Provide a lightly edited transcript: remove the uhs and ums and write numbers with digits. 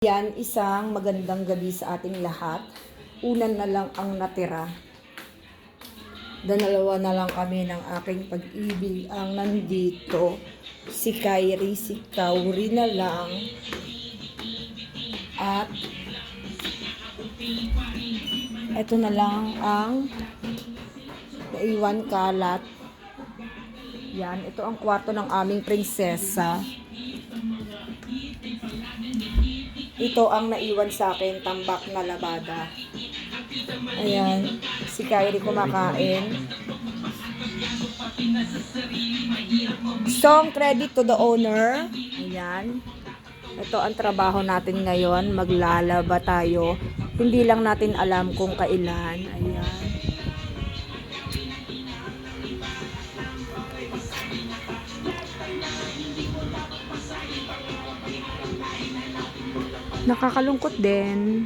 Yan, isang magandang gabi sa ating lahat. Unan na lang ang natira. Dalawa na lang kami ng aking pag-ibig ang nandito. Si Kyrie, si Kauri na lang. At eto na lang ang naiwan kalat. Yan, ito ang kwarto ng aming prinsesa. Ito ang naiwan sa akin, tambak na labada. Ayan, si Kyrie kumakain. Song credit to the owner. Ayan. Ito ang trabaho natin ngayon. Maglalaba tayo. Hindi lang natin alam kung kailan. Ayan. Nakakalungkot din.